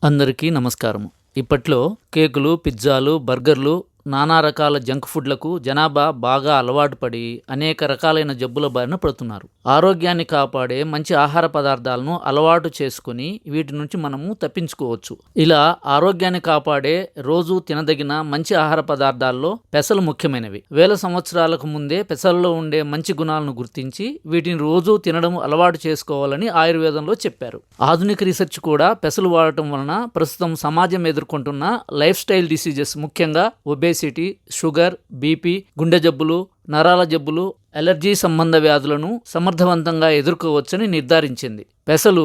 అందరికీ నమస్కారము. ఇప్పట్లో కేకులు, పిజ్జాలు, బర్గర్లు, నానా రకాల జంక్ ఫుడ్లకు జనాభా బాగా అలవాటు పడి అనేక రకాలైన జబ్బుల బారిన పడుతున్నారు. ఆరోగ్యాన్ని కాపాడే మంచి ఆహార పదార్థాలను అలవాటు చేసుకుని వీటి నుంచి మనము తప్పించుకోవచ్చు. ఇలా ఆరోగ్యాన్ని కాపాడే రోజు తినదగిన మంచి ఆహార పదార్థాల్లో పెసలు ముఖ్యమైనవి. వేల సంవత్సరాలకు ముందే పెసల్లో ఉండే మంచి గుణాలను గుర్తించి వీటిని రోజు తినడం అలవాటు చేసుకోవాలని ఆయుర్వేదంలో చెప్పారు. ఆధునిక రీసెర్చ్ కూడా పెసలు వాడటం వలన ప్రస్తుతం సమాజం ఎదుర్కొంటున్న లైఫ్ స్టైల్ డిసీజెస్, ముఖ్యంగా ఒబేసిటీ, షుగర్, బీపీ, గుండె జబ్బులు, నరాల జబ్బులు, అలర్జీ సంబంధ వ్యాధులను సమర్థవంతంగా ఎదుర్కోవచ్చని నిర్ధారించింది. పెసలు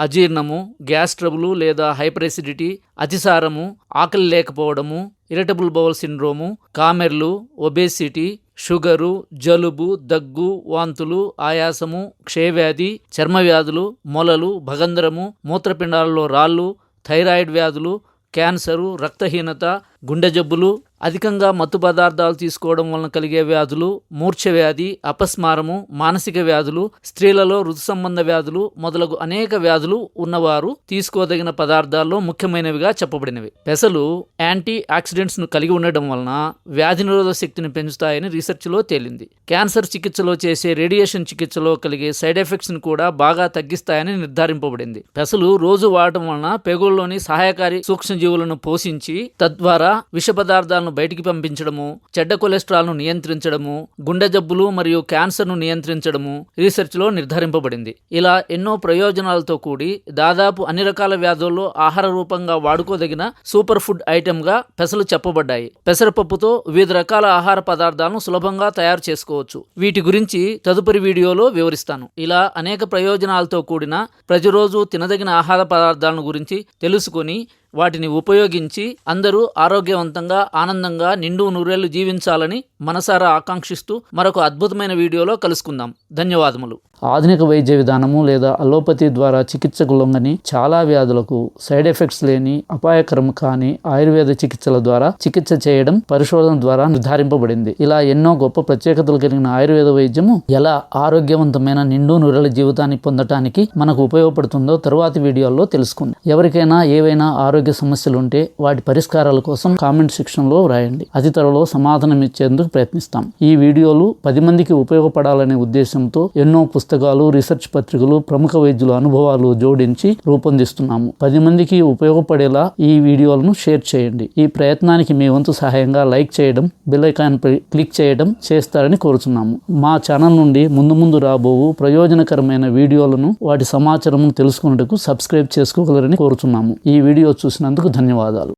అజీర్ణము, గ్యాస్ ట్రబుల్ లేదా హైపర్ ఎసిడిటీ, అతిసారము, ఆకలి లేకపోవడము, ఇరిటబుల్ బౌల్ సిండ్రోము, కామెర్లు, ఒబేసిటీ, షుగరు, జలుబు, దగ్గు, వాంతులు, ఆయాసము, క్షయవ్యాధి, చర్మ వ్యాధులు, మొలలు, భగంధరము, మూత్రపిండాలలో రాళ్ళు, థైరాయిడ్ వ్యాధులు, క్యాన్సరు, రక్తహీనత, గుండె జబ్బులు, అధికంగా మత్తు పదార్థాలు తీసుకోవడం వలన కలిగే వ్యాధులు, మూర్ఛ వ్యాధి, అపస్మారము, మానసిక వ్యాధులు, స్త్రీలలో ఋతు సంబంధ వ్యాధులు మొదలగు అనేక వ్యాధులు ఉన్నవారు తీసుకోదగిన పదార్థాల్లో ముఖ్యమైనవిగా చెప్పబడినవి. పెసలు యాంటీ ఆక్సిడెంట్స్ ను కలిగి ఉండడం వలన వ్యాధి నిరోధక శక్తిని పెంచుతాయని రీసెర్చ్లో తేలింది. క్యాన్సర్ చికిత్సలో చేసే రేడియేషన్ చికిత్సలో కలిగే సైడ్ ఎఫెక్ట్స్ ను కూడా బాగా తగ్గిస్తాయని నిర్ధారింపబడింది. పెసలు రోజు వాడటం వలన పేగుల్లోని సహాయకారి సూక్ష్మజీవులను పోషించి తద్వారా విష పదార్థాలను బయటికి పంపించడము, చెడ్డ కొలెస్ట్రాల్ను నియంత్రించడము, గుండె జబ్బులు మరియు క్యాన్సర్ను నియంత్రించడము రీసెర్చ్లో నిర్ధారింపబడింది. ఇలా ఎన్నో ప్రయోజనాలతో కూడి దాదాపు అన్ని రకాల వ్యాధుల్లో ఆహార రూపంగా వాడుకోదగిన సూపర్ ఫుడ్ ఐటెంగా పెసలు చెప్పబడ్డాయి. పెసరపప్పుతో వివిధ రకాల ఆహార పదార్థాలను సులభంగా తయారు చేసుకోవచ్చు. వీటి గురించి తదుపరి వీడియోలో వివరిస్తాను. ఇలా అనేక ప్రయోజనాలతో కూడిన ప్రతిరోజు తినదగిన ఆహార పదార్థాలను గురించి తెలుసుకొని వాటిని ఉపయోగించి అందరూ ఆరోగ్యవంతంగా, ఆనందంగా, నిండు నూరేళ్లు జీవించాలని మనసారా ఆకాంక్షిస్తూ మరొక అద్భుతమైన వీడియోలో కలుసుకుందాం. ధన్యవాదములు. ఆధునిక వైద్య విధానము లేదా అలోపతి ద్వారా చికిత్సకు లొంగని చాలా వ్యాధులకు సైడ్ ఎఫెక్ట్స్ లేని, అపాయకరం కాని ఆయుర్వేద చికిత్సల ద్వారా చికిత్స చేయడం పరిశోధన ద్వారా నిర్ధారింపబడింది. ఇలా ఎన్నో గొప్ప ప్రత్యేకతలు కలిగిన ఆయుర్వేద వైద్యము ఎలా ఆరోగ్యవంతమైన నిండు నూరేళ్ల జీవితాన్ని పొందటానికి మనకు ఉపయోగపడుతుందో తరువాతి వీడియోల్లో తెలుసుకుందాం. ఎవరికైనా ఏవైనా ఆరోగ్య సమస్యలు ఉంటే వాటి పరిష్కారాల కోసం కామెంట్ సెక్షన్ లో వ్రాయండి. అతి త్వరలో సమాధానం ఇచ్చేందుకు ప్రయత్నిస్తాం. ఈ వీడియోలు 10 మందికి ఉపయోగపడాలనే ఉద్దేశంతో ఎన్నో పుస్తకాలు, రీసెర్చ్ పత్రికలు, ప్రముఖ వైద్యుల అనుభవాలు జోడించి రూపొందిస్తున్నాము. 10 మందికి ఉపయోగపడేలా ఈ వీడియోలను షేర్ చేయండి. ఈ ప్రయత్నానికి మీ వంతు సహాయంగా లైక్ చేయడం, బెల్ ఐకాన్ పై క్లిక్ చేయడం చేస్తారని కోరుచున్నాము. మా ఛానల్ నుండి ముందు రాబోవు ప్రయోజనకరమైన వీడియోలను, వాటి సమాచారం తెలుసుకున్నట్టుకు సబ్స్క్రైబ్ చేసుకోగలరని కోరుచున్నాము. ఈ వీడియో చూసినందుకు ధన్యవాదాలు.